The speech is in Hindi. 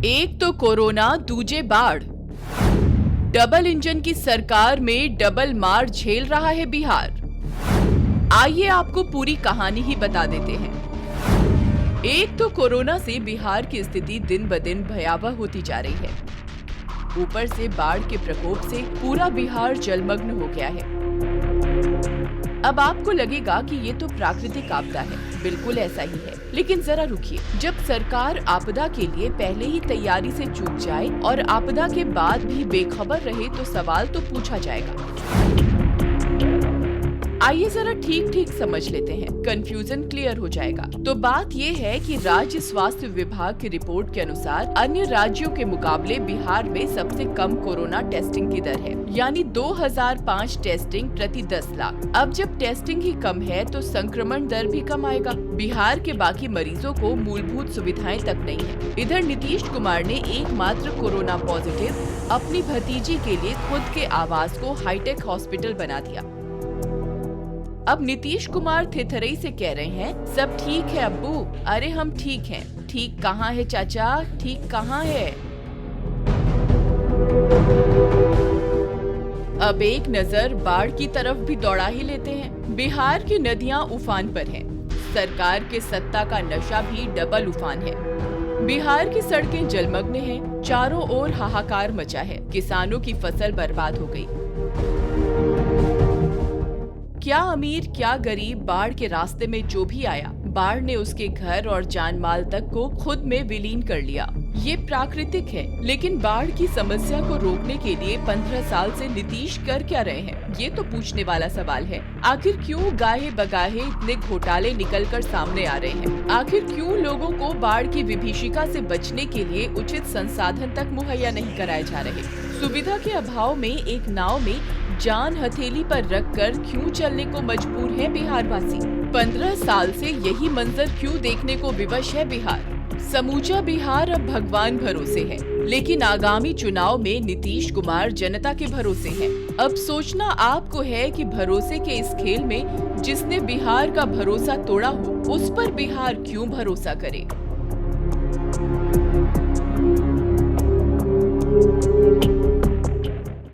एक तो कोरोना, दूजे बाढ़। डबल इंजन की सरकार में डबल मार झेल रहा है बिहार। आइए आपको पूरी कहानी ही बता देते हैं। एक तो कोरोना से बिहार की स्थिति दिन ब दिन भयावह होती जा रही है। ऊपर से बाढ़ के प्रकोप से पूरा बिहार जलमग्न हो गया है। अब आपको लगेगा कि ये तो प्राकृतिक आपदा है। बिल्कुल ऐसा ही है, लेकिन जरा रुकिए। जब सरकार आपदा के लिए पहले ही तैयारी से चूक जाए और आपदा के बाद भी बेखबर रहे तो सवाल तो पूछा जाएगा। आइए जरा ठीक ठीक समझ लेते हैं, कंफ्यूजन क्लियर हो जाएगा। तो बात ये है कि राज्य स्वास्थ्य विभाग की रिपोर्ट के अनुसार अन्य राज्यों के मुकाबले बिहार में सबसे कम कोरोना टेस्टिंग की दर है, यानी 2005 टेस्टिंग प्रति 10 लाख। अब जब टेस्टिंग ही कम है तो संक्रमण दर भी कम आएगा। बिहार के बाकी मरीजों को मूलभूत सुविधाएं तक नहीं है। इधर नीतीश कुमार ने एकमात्र कोरोना पॉजिटिव अपनी भतीजी के लिए खुद के आवास को हाईटेक हॉस्पिटल बना दिया। अब नीतीश कुमार थेथरई से कह रहे हैं, सब ठीक है अब्बू। अरे हम ठीक हैं। ठीक कहाँ है चाचा, ठीक कहाँ है? अब एक नजर बाढ़ की तरफ भी दौड़ा ही लेते हैं। बिहार की नदियां उफान पर हैं। सरकार के सत्ता का नशा भी डबल उफान है। बिहार की सड़कें जलमग्न हैं। चारों ओर हाहाकार मचा है। किसानों की फसल बर्बाद हो गई। क्या अमीर क्या गरीब, बाढ़ के रास्ते में जो भी आया, बाढ़ ने उसके घर और जान माल तक को खुद में विलीन कर लिया। ये प्राकृतिक है, लेकिन बाढ़ की समस्या को रोकने के लिए 15 साल से नीतीश कर क्या रहे हैं? ये तो पूछने वाला सवाल है। आखिर क्यों गाहे बगाहे इतने घोटाले निकलकर सामने आ रहे हैं? आखिर क्यों लोगों को बाढ़ की विभीषिका से बचने के लिए उचित संसाधन तक मुहैया नहीं कराए जा रहे? सुविधा के अभाव में एक नाव में जान हथेली पर रखकर क्यों चलने को मजबूर है बिहार वासी? 15 साल से यही मंजर क्यों देखने को विवश है बिहार? समूचा बिहार अब भगवान भरोसे है, लेकिन आगामी चुनाव में नीतीश कुमार जनता के भरोसे है। अब सोचना आपको है कि भरोसे के इस खेल में जिसने बिहार का भरोसा तोड़ा हो, उस पर बिहार क्यों भरोसा करे?